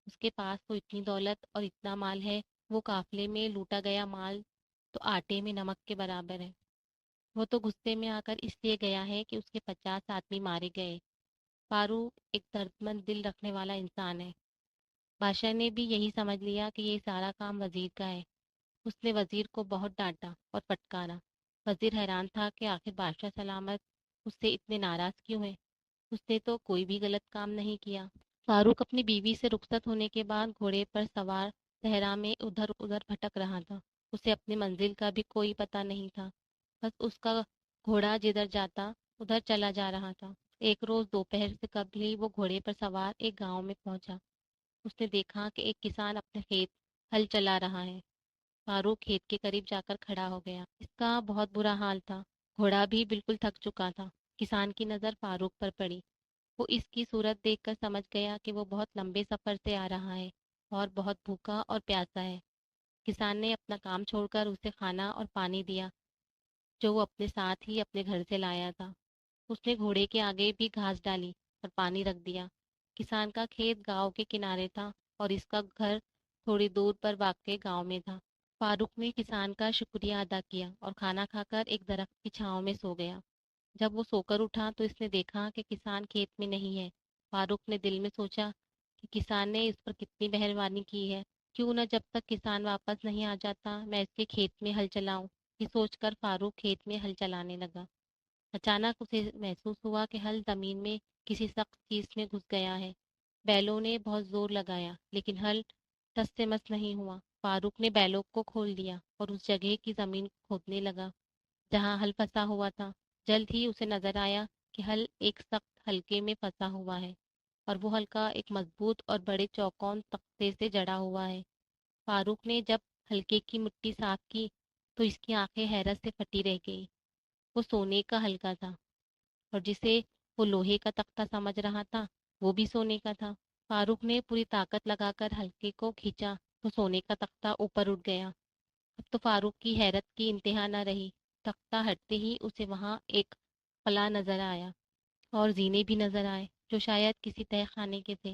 اس کے پاس تو اتنی دولت اور اتنا مال ہے، وہ قافلے میں لوٹا گیا مال تو آٹے میں نمک کے برابر ہے۔ وہ تو غصے میں آ کر اس لیے گیا ہے کہ اس کے 50 آدمی مارے گئے۔ فاروق ایک دردمند دل رکھنے والا انسان ہے۔ بادشاہ نے بھی یہی سمجھ لیا کہ یہ سارا کام وزیر کا ہے۔ اس نے وزیر کو بہت ڈانٹا اور پٹکارا۔ وزیر حیران تھا کہ آخر بادشاہ سلامت اس سے اتنے ناراض کیوں ہیں، اس نے تو کوئی بھی غلط کام نہیں کیا۔ فاروق اپنی بیوی سے رخصت ہونے کے بعد گھوڑے پر سوار صحرا میں ادھر ادھر بھٹک رہا تھا۔ اسے اپنی منزل کا بھی کوئی پتہ نہیں تھا، بس اس کا گھوڑا جدھر جاتا ادھر چلا جا رہا تھا۔ ایک روز دوپہر سے قبل ہی وہ گھوڑے پر سوار ایک گاؤں میں پہنچا۔ اس نے دیکھا کہ ایک کسان اپنے کھیت ہل چلا رہا ہے۔ فاروق کھیت کے قریب جا کر کھڑا ہو گیا۔ اس کا بہت برا حال تھا، گھوڑا بھی بالکل تھک چکا تھا۔ کسان کی نظر فاروق پر پڑی۔ وہ اس کی صورت دیکھ کر سمجھ گیا کہ وہ بہت لمبے سفر سے آ رہا ہے اور بہت بھوکا اور پیاسا ہے۔ کسان نے اپنا کام چھوڑ کر اسے کھانا اور پانی دیا جو وہ اپنے ساتھ ہی اپنے گھر سے لایا تھا۔ اس نے گھوڑے کے آگے بھی گھاس ڈالی اور پانی رکھ دیا۔ کسان کا کھیت گاؤں کے کنارے تھا اور اس کا گھر تھوڑی دور پر واقع گاؤں میں تھا۔ فاروق نے کسان کا شکریہ ادا کیا اور کھانا کھا کر ایک درخت کی چھاؤں میں سو گیا۔ جب وہ سو کر اٹھا تو اس نے دیکھا کہ کسان کھیت میں نہیں ہے۔ فاروق نے دل میں سوچا کہ کسان نے اس پر کتنی مہربانی کی ہے، کیوں نہ جب تک کسان واپس نہیں آ جاتا میں اس کے کھیت میں ہل چلاؤں۔ یہ سوچ کر فاروق کھیت میں ہل چلانے لگا۔ اچانک اسے محسوس ہوا کہ ہل زمین میں کسی سخت چیز میں گھس گیا ہے۔ بیلوں نے بہت زور لگایا لیکن ہل ٹس سے مس نہیں ہوا۔ فاروق نے بیلوں کو کھول دیا اور اس جگہ کی زمین کھودنے لگا جہاں ہل پھنسا ہوا تھا۔ جلد ہی اسے نظر آیا کہ ہل ایک سخت حلقے میں پھنسا ہوا ہے اور وہ حلقہ ایک مضبوط اور بڑے چوکون تختے سے جڑا ہوا ہے۔ فاروق نے جب حلقے کی مٹی صاف کی تو اس کی آنکھیں حیرت سے پھٹی رہ گئی۔ وہ سونے کا حلقہ تھا اور جسے وہ لوہے کا تختہ سمجھ رہا تھا وہ بھی سونے کا تھا۔ فاروق نے پوری طاقت لگا کر حلقے کو کھینچا تو سونے کا تختہ اوپر اٹھ گیا۔ اب تو فاروق کی حیرت کی انتہا نہ رہی۔ تختہ ہٹتے ہی اسے وہاں ایک قلعہ نظر آیا اور زینے بھی نظر آئے جو شاید کسی تہہ خانے کے تھے۔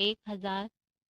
1,000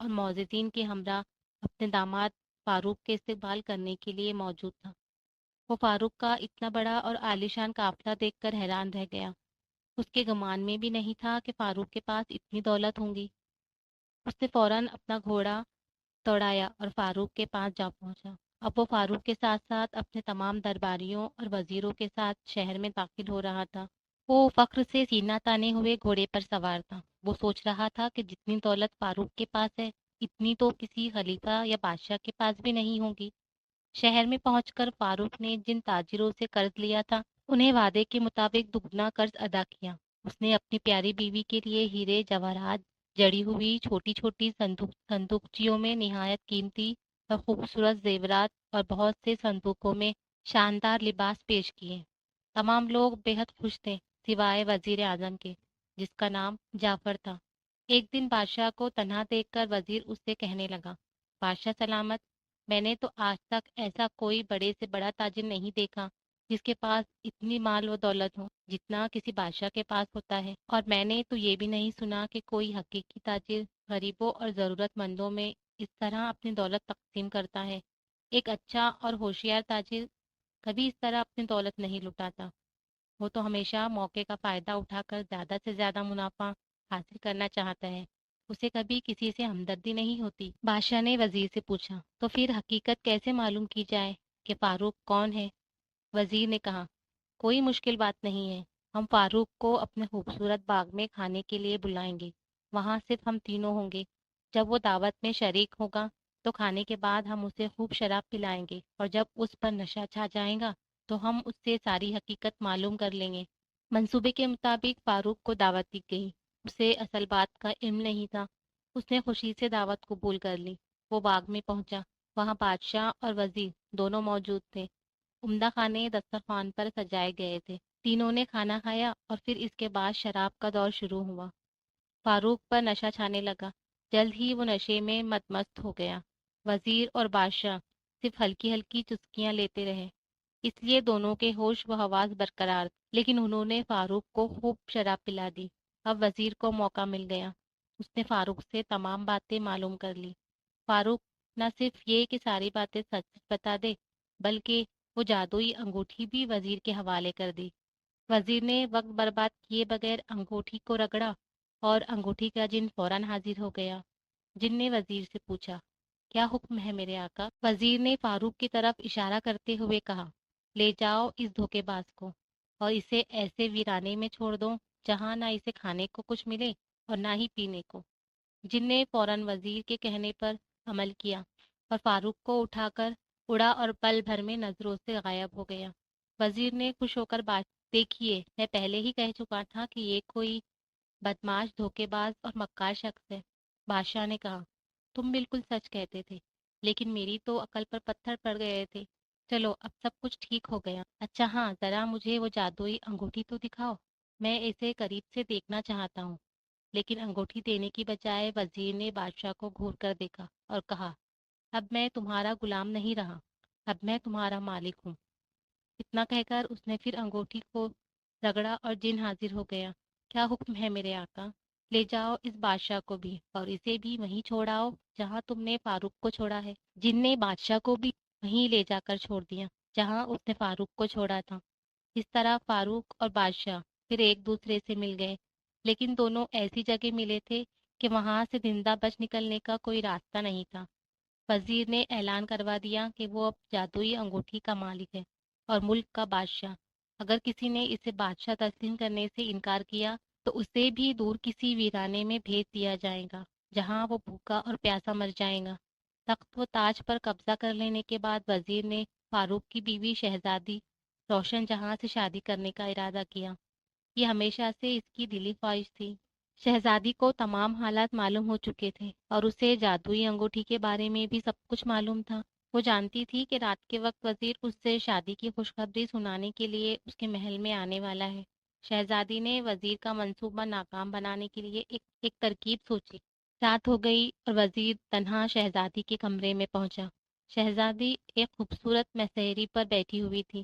اور معززین کے ہمراہ اپنے داماد فاروق کے استقبال کرنے کے لیے موجود تھا۔ وہ فاروق کا اتنا بڑا اور عالیشان قافلہ دیکھ کر حیران رہ گیا۔ اس کے گمان میں بھی نہیں تھا کہ فاروق کے پاس اتنی دولت ہوں گی۔ اس نے فوراً اپنا گھوڑا دوڑایا اور فاروق کے پاس جا پہنچا۔ اب وہ فاروق کے ساتھ ساتھ اپنے تمام درباریوں اور وزیروں کے ساتھ شہر میں داخل ہو رہا تھا۔ وہ فخر سے سینہ تانے ہوئے گھوڑے پر سوار تھا۔ وہ سوچ رہا تھا کہ جتنی دولت فاروق کے پاس ہے اتنی تو کسی خلیفہ یا بادشاہ کے پاس بھی نہیں ہوگی۔ شہر میں پہنچ کر فاروق نے جن تاجروں سے قرض لیا تھا انہیں وعدے کے مطابق دگنا قرض ادا کیا۔ اس نے اپنی پیاری بیوی کے لیے ہیرے جواہرات جڑی ہوئی چھوٹی چھوٹی صندوقچیوں میں نہایت قیمتی اور خوبصورت زیورات اور بہت سے صندوقوں میں شاندار لباس پیش کیے۔ تمام لوگ بے حد خوش تھے سوائے وزیر اعظم کے، جس کا نام جعفر تھا۔ ایک دن بادشاہ کو تنہا دیکھ کر وزیر اس سے کہنے لگا، بادشاہ سلامت، میں نے تو آج تک ایسا کوئی بڑے سے بڑا تاجر نہیں دیکھا جس کے پاس اتنی مال و دولت ہو جتنا کسی بادشاہ کے پاس ہوتا ہے، اور میں نے تو یہ بھی نہیں سنا کہ کوئی حقیقی تاجر غریبوں اور ضرورت مندوں میں اس طرح اپنی دولت تقسیم کرتا ہے۔ ایک اچھا اور ہوشیار تاجر کبھی اس طرح اپنی دولت نہیں لٹاتا۔ وہ تو ہمیشہ موقع کا فائدہ اٹھا کر زیادہ سے زیادہ منافع حاصل کرنا چاہتا ہے، اسے کبھی کسی سے ہمدردی نہیں ہوتی۔ بادشاہ نے وزیر سے پوچھا، تو پھر حقیقت کیسے معلوم کی جائے کہ فاروق کون ہے؟ وزیر نے کہا، کوئی مشکل بات نہیں ہے، ہم فاروق کو اپنے خوبصورت باغ میں کھانے کے لیے بلائیں گے۔ وہاں صرف ہم تینوں ہوں گے۔ جب وہ دعوت میں شریک ہوگا تو کھانے کے بعد ہم اسے خوب شراب پلائیں گے، اور جب اس پر نشہ چھا جائے گا تو ہم اس سے ساری حقیقت معلوم کر لیں گے۔ منصوبے کے مطابق فاروق کو دعوت دی گئی۔ اسے اصل بات کا علم نہیں تھا۔ اس نے خوشی سے دعوت قبول کر لی۔ وہ باغ میں پہنچا۔ وہاں بادشاہ اور وزیر دونوں موجود تھے۔ عمدہ کھانے دسترخوان پر سجائے گئے تھے۔ تینوں نے کھانا کھایا اور پھر اس کے بعد شراب کا دور شروع ہوا۔ فاروق پر نشہ چھانے لگا۔ جلد ہی وہ نشے میں مست ہو گیا۔ وزیر اور بادشاہ صرف ہلکی ہلکی چسکیاں لیتے رہے، اس لیے دونوں کے ہوش و حواس برقرار تھے، لیکن انہوں نے فاروق کو خوب شراب پلا دی۔ اب وزیر کو موقع مل گیا۔ اس نے فاروق سے تمام باتیں معلوم کر لی۔ فاروق نہ صرف یہ کہ ساری باتیں سچ بتا دے، بلکہ وہ جادوئی انگوٹھی بھی وزیر کے حوالے کر دی۔ وزیر نے وقت برباد کیے بغیر انگوٹھی کو رگڑا اور انگوٹھی کا جن فوراً حاضر ہو گیا۔ جن نے وزیر سے پوچھا، کیا حکم ہے میرے آقا؟ وزیر نے فاروق کی طرف اشارہ کرتے ہوئے کہا، لے جاؤ اس دھوکے باز کو اور اسے ایسے ویرانے میں چھوڑ دو جہاں نہ اسے کھانے کو کچھ ملے اور نہ ہی پینے کو۔ جن نے فوراً وزیر کے کہنے پر عمل کیا اور فاروق کو اٹھا کر اڑا اور پل بھر میں نظروں سے غائب ہو گیا۔ وزیر نے خوش ہو کر بات، دیکھیے میں پہلے ہی کہہ چکا تھا کہ یہ کوئی بدماش دھوکے باز اور مکار شخص ہے۔ بادشاہ نے کہا، تم بالکل سچ کہتے تھے، لیکن میری تو عقل پر پتھر پڑ گئے تھے۔ چلو اب سب کچھ ٹھیک ہو گیا۔ اچھا ہاں، ذرا مجھے وہ جادوئی انگوٹھی تو دکھاؤ، میں اسے قریب سے دیکھنا چاہتا ہوں۔ لیکن انگوٹھی دینے کی بجائے وزیر نے بادشاہ کو گھور کر دیکھا اور کہا، اب میں تمہارا غلام نہیں رہا، اب میں تمہارا مالک ہوں۔ اتنا کہہ کر اس نے پھر انگوٹھی کو رگڑا اور جن حاضر ہو گیا۔ کیا حکم ہے میرے آقا؟ لے جاؤ اس بادشاہ کو بھی اور اسے بھی وہیں چھوڑاؤ جہاں تم نے فاروق کو چھوڑا ہے۔ جن نے بادشاہ کو بھی وہیں لے جا کر چھوڑ دیا جہاں اس نے فاروق کو چھوڑا تھا۔ اس طرح فاروق اور بادشاہ پھر ایک دوسرے سے مل گئے، لیکن دونوں ایسی جگہ ملے تھے کہ وہاں سے زندہ بچ نکلنے کا کوئی راستہ نہیں تھا۔ وزیر نے اعلان کروا دیا کہ وہ اب جادوئی انگوٹھی کا مالک ہے اور ملک کا بادشاہ۔ اگر کسی نے اسے بادشاہ تسلیم کرنے سے انکار کیا تو اسے بھی دور کسی ویرانے میں بھیج دیا جائے گا جہاں وہ بھوکا اور پیاسا مر جائے گا۔ تخت و تاج پر قبضہ کر لینے کے بعد وزیر نے فاروق کی بیوی شہزادی روشن جہاں سے شادی کرنے کا ارادہ کیا۔ یہ ہمیشہ سے اس کی دلی خواہش تھی۔ شہزادی کو تمام حالات معلوم ہو چکے تھے اور اسے جادوئی انگوٹھی کے بارے میں بھی سب کچھ معلوم تھا۔ وہ جانتی تھی کہ رات کے وقت وزیر اس سے شادی کی خوشخبری سنانے کے لیے اس کے محل میں آنے والا ہے۔ شہزادی نے وزیر کا منصوبہ ناکام بنانے کے لیے ایک ترکیب سوچی۔ رات ہو گئی اور وزیر تنہا شہزادی کے کمرے میں پہنچا۔ شہزادی ایک خوبصورت مسہری پر بیٹھی ہوئی تھی۔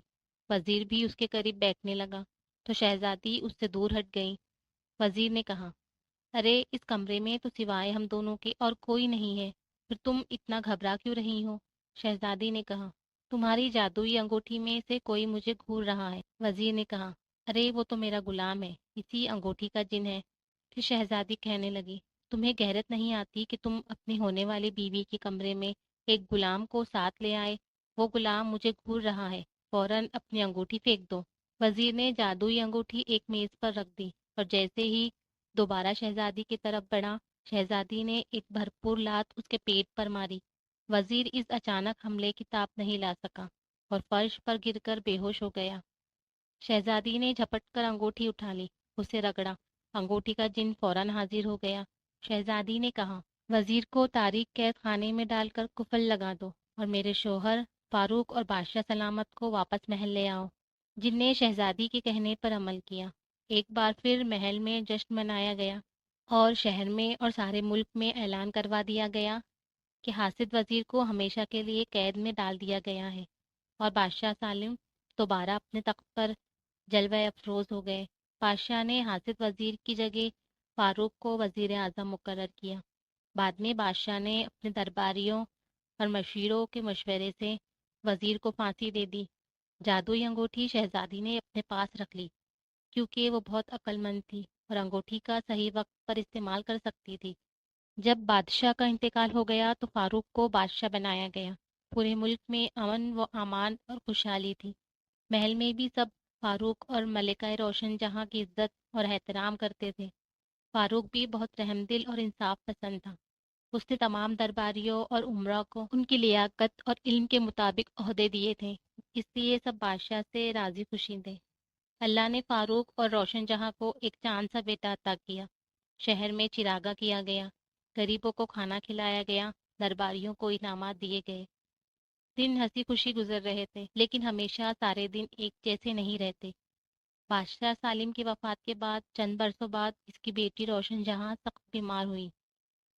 وزیر بھی اس کے قریب بیٹھنے لگا تو شہزادی اس سے دور ہٹ گئی۔ وزیر نے کہا، ارے اس کمرے میں تو سوائے ہم دونوں کے اور کوئی نہیں ہے، پھر تم اتنا گھبرا کیوں رہی ہو؟ شہزادی نے کہا۔ تمہاری جادوئی انگوٹھی میں سے کوئی مجھے گھور رہا ہے، وزیر نے کہا۔ ارے وہ تو میرا غلام ہے، اسی انگوٹھی کا جن ہے۔ پھر شہزادی کہنے لگی، تمہیں غیرت نہیں آتی کہ تم اپنی ہونے والی بیوی کے کمرے میں ایک غلام کو ساتھ لے آئے؟ وہ غلام مجھے گھور رہا ہے، فوراً اپنی انگوٹھی پھینک دو۔ وزیر نے جادوئی انگوٹھی ایک میز پر رکھ دی اور جیسے ہی دوبارہ شہزادی کی طرف بڑھا، شہزادی نے ایک بھرپور لات اس کے پیٹ پر ماری۔ وزیر اس اچانک حملے کی تاب نہیں لا سکا اور فرش پر گر کر بے ہوش ہو گیا۔ شہزادی نے جھپٹ کر انگوٹھی اٹھا لی، اسے رگڑا، انگوٹھی کا جن فوراً حاضر ہو گیا۔ شہزادی نے کہا، وزیر کو تاریک قید خانے میں ڈال کر قفل لگا دو اور میرے شوہر فاروق اور بادشاہ سلامت کو واپس محل لے آؤ۔ جن نے شہزادی کے کہنے پر عمل کیا۔ ایک بار پھر محل میں جشن منایا گیا اور شہر میں اور سارے ملک میں اعلان کروا دیا گیا کہ حاسد وزیر کو ہمیشہ کے لیے قید میں ڈال دیا گیا ہے، اور بادشاہ سالم دوبارہ اپنے تخت پر جلوہ افروز ہو گئے۔ بادشاہ نے حاسد وزیر کی جگہ فاروق کو وزیر اعظم مقرر کیا۔ بعد میں بادشاہ نے اپنے درباریوں اور مشیروں کے مشورے سے وزیر کو پھانسی دے دی۔ جادوئی انگوٹھی شہزادی نے اپنے پاس رکھ لی کیونکہ وہ بہت عقل مند تھی اور انگوٹھی کا صحیح وقت پر استعمال کر سکتی تھی۔ جب بادشاہ کا انتقال ہو گیا تو فاروق کو بادشاہ بنایا گیا۔ پورے ملک میں امن و امان اور خوشحالی تھی۔ محل میں بھی سب فاروق اور ملکہ روشن جہاں کی عزت اور احترام کرتے تھے۔ فاروق بھی بہت رحم دل اور انصاف پسند تھا۔ اس نے تمام درباریوں اور امراء کو ان کی لیاقت اور علم کے مطابق عہدے دیے تھے، اس لیے سب بادشاہ سے راضی خوشی تھے۔ اللہ نے فاروق اور روشن جہاں کو ایک چاند سا بیٹا عطا کیا۔ شہر میں چراغاں کیا گیا، غریبوں کو کھانا کھلایا گیا، درباریوں کو انعامات دیے گئے۔ دن ہنسی خوشی گزر رہے تھے، لیکن ہمیشہ سارے دن ایک جیسے نہیں رہتے۔ بادشاہ سالم کی وفات کے بعد چند برسوں بعد اس کی بیٹی روشن جہاں سخت بیمار ہوئی۔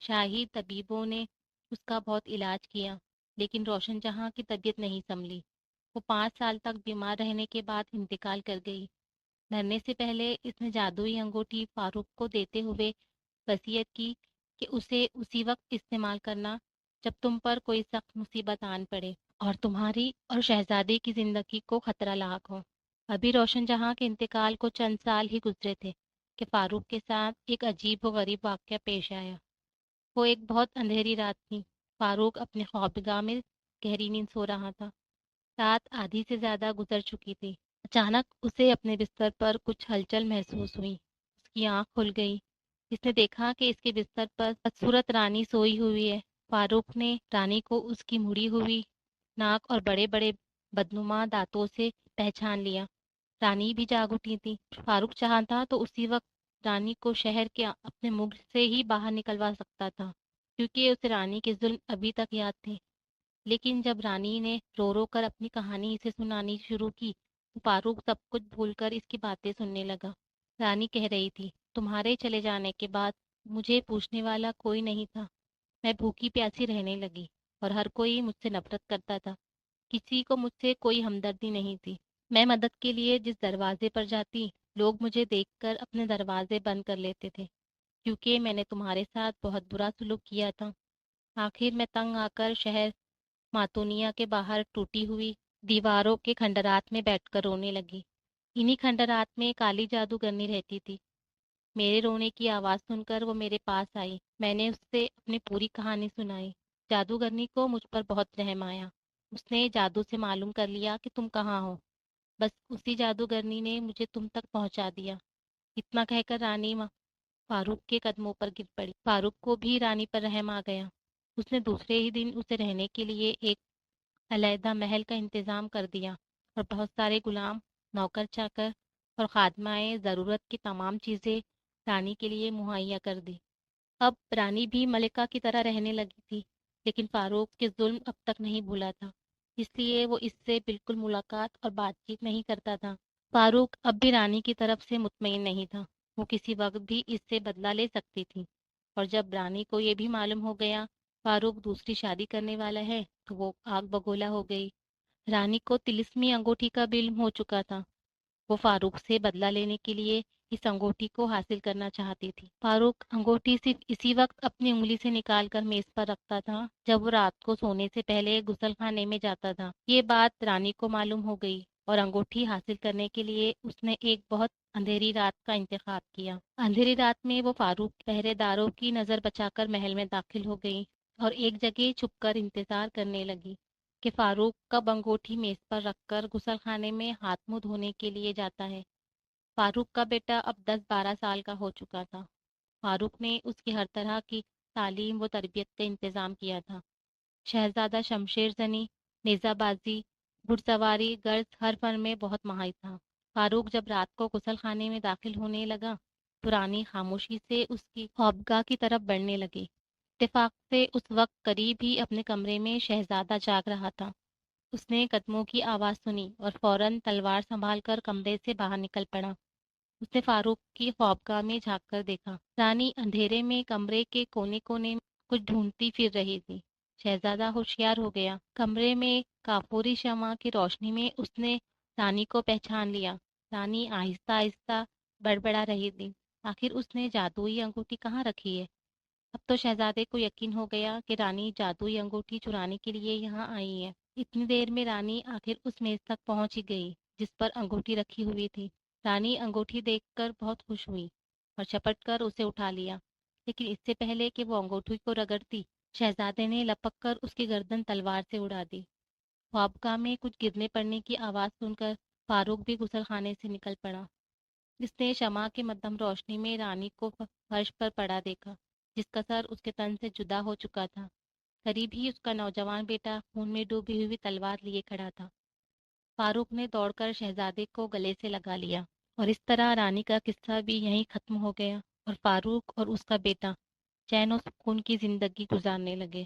شاہی طبیبوں نے اس کا بہت علاج کیا، لیکن روشن جہاں کی طبیعت نہیں سنبھلی۔ وہ 5 سال تک بیمار رہنے کے بعد انتقال کر گئی۔ مرنے سے پہلے اس نے جادوئی انگوٹھی فاروق کو دیتے ہوئے وصیت کی کہ اسے اسی وقت استعمال کرنا جب تم پر کوئی سخت مصیبت آن پڑے اور تمہاری اور شہزادے کی زندگی کو خطرہ لاحق ہو۔ ابھی روشن جہاں کے انتقال کو چند سال ہی گزرے تھے کہ فاروق کے ساتھ ایک عجیب و غریب واقعہ پیش آیا۔ وہ ایک بہت اندھیری رات تھی۔ فاروق اپنے خوابگاہ میں گہری نیند سو رہا تھا۔ رات آدھی سے زیادہ گزر چکی تھی۔ اچانک اسے اپنے بستر پر کچھ ہلچل محسوس ہوئی۔ اس کی آنکھ کھل گئی۔ اس نے دیکھا کہ اس کے بستر پر بدصورت رانی سوئی ہوئی ہے۔ فاروق نے رانی کو اس کی مڑی ہوئی ناک اور بڑے بڑے بدنما دانتوں سے پہچان لیا۔ رانی بھی جاگ اٹھی تھی۔ فاروق چاہتا تو اسی وقت رانی کو شہر کے اپنے ملک سے ہی باہر نکلوا سکتا تھا، کیونکہ اسے رانی کے ظلم ابھی تک یاد تھے۔ لیکن جب رانی نے رو رو کر اپنی کہانی اسے سنانی شروع کی تو فاروق سب کچھ بھول کر اس کی باتیں سننے لگا۔ رانی کہہ رہی تھی، تمہارے چلے جانے کے بعد مجھے پوچھنے والا کوئی نہیں تھا۔ میں بھوکی پیاسی رہنے لگی اور ہر کوئی مجھ سے نفرت کرتا تھا۔ کسی کو مجھ سے کوئی ہمدردی نہیں تھی۔ میں مدد کے لیے جس دروازے پر جاتی، لوگ مجھے دیکھ کر اپنے دروازے بند کر لیتے تھے، کیونکہ میں نے تمہارے ساتھ بہت برا سلوک کیا تھا۔ آخر میں تنگ آ کر شہر ماتونیا کے باہر ٹوٹی ہوئی دیواروں کے کھنڈرات میں بیٹھ کر رونے لگی۔ انہی کھنڈرات میں کالی جادوگرنی رہتی تھی۔ میرے رونے کی آواز سن کر وہ میرے پاس آئی۔ میں نے اس سے اپنی پوری کہانی سنائی۔ جادوگرنی کو مجھ پر بہت رحم آیا۔ اس نے جادو سے معلوم کر لیا کہ تم کہاں ہو۔ بس اسی جادوگرنی نے مجھے تم تک پہنچا دیا۔ اتنا کہہ کر رانی فاروق کے قدموں پر گر پڑی۔ فاروق کو بھی رانی پر رحم آ گیا۔ اس نے دوسرے ہی دن اسے رہنے کے لیے ایک علیحدہ محل کا انتظام کر دیا اور بہت سارے غلام، نوکر چاکر اور خادمائے ضرورت کی تمام چیزیں رانی کے لیے مہیا کر دی۔ اب رانی بھی ملکہ کی طرح رہنے لگی تھی، لیکن فاروق کے ظلم اب تک نہیں بھولا تھا، اس لیے وہ اس سے بالکل ملاقات اور بات چیت نہیں کرتا تھا۔ فاروق اب بھی رانی کی طرف سے مطمئن نہیں تھا۔ وہ کسی وقت بھی اس سے بدلہ لے سکتی تھی، اور جب رانی کو یہ بھی معلوم ہو گیا فاروق دوسری شادی کرنے والا ہے تو وہ آگ بگولا ہو گئی۔ رانی کو طلسمی انگوٹھی کا بھی علم ہو چکا تھا۔ وہ فاروق سے بدلہ لینے کے لیے اس انگوٹھی کو حاصل کرنا چاہتی تھی۔ فاروق انگوٹھی صرف اسی وقت اپنی انگلی سے نکال کر میز پر رکھتا تھا جب وہ رات کو سونے سے پہلے غسل خانے میں جاتا تھا۔ یہ بات رانی کو معلوم ہو گئی اور انگوٹھی حاصل کرنے کے لیے اس نے ایک بہت اندھیری رات کا انتخاب کیا۔ اندھیری رات میں وہ فاروق پہرے داروں کی نظر بچا کر محل میں داخل ہو گئی اور ایک جگہ چھپ کر انتظار کرنے لگی کہ فاروق کب انگوٹھی میز پر رکھ کر غسل خانے میں ہاتھ منہ دھونے کے لیے جاتا ہے۔ فاروق کا بیٹا اب 10-12 سال کا ہو چکا تھا۔ فاروق نے اس کی ہر طرح کی تعلیم و تربیت کا انتظام کیا تھا۔ شہزادہ شمشیر زنی، نیزہ بازی، گھڑ سواری غرض ہر فن میں بہت ماہر تھا۔ فاروق جب رات کو غسل خانے میں داخل ہونے لگا تو رانی خاموشی سے اس کی خوابگاہ کی طرف بڑھنے لگی۔ اتفاق سے اس وقت قریب ہی اپنے کمرے میں شہزادہ جاگ رہا تھا۔ اس نے قدموں کی آواز سنی اور فوراً تلوار سنبھال کر کمرے سے باہر نکل پڑا۔ اس نے فاروق کی خوابگاہ میں جھانک کر دیکھا۔ رانی اندھیرے میں کمرے کے کونے کونے میں کچھ ڈھونڈتی پھر رہی تھی۔ شہزادہ ہوشیار ہو گیا۔ کمرے میں کافوری شمع کی روشنی میں اس نے رانی کو پہچان لیا۔ رانی آہستہ آہستہ بڑبڑا رہی تھی، آخر اس نے جادوئی انگوٹھی کہاں رکھی ہے؟ اب تو شہزادے کو یقین ہو گیا کہ رانی جادوئی انگوٹھی چرانے کے لیے یہاں آئی ہے۔ اتنی دیر میں رانی آخر اس میز تک پہنچ ہی گئی جس پر انگوٹھی رکھی ہوئی تھی۔ رانی انگوٹھی دیکھ کر بہت خوش ہوئی اور چپٹ کر اسے اٹھا لیا، لیکن اس سے پہلے کہ وہ انگوٹھی کو رگڑتی، شہزادے نے لپک کر اس کی گردن تلوار سے اڑا دی۔ خوابگاہ میں کچھ گرنے پڑنے کی آواز سن کر فاروق بھی غسل خانے سے نکل پڑا۔ اس نے شمع کے مدھم روشنی میں رانی کو فرش پر پڑا دیکھا، جس کا سر اس کے تن سے جدا ہو چکا تھا۔ قریب ہی اس کا نوجوان بیٹا خون میں ڈوبی ہوئی تلوار لیے کھڑا تھا۔ فاروق نے دوڑ کر شہزادے کو گلے سے لگا لیا اور اس طرح رانی کا قصہ بھی یہیں ختم ہو گیا اور فاروق اور اس کا بیٹا چین و سکون کی زندگی گزارنے لگے۔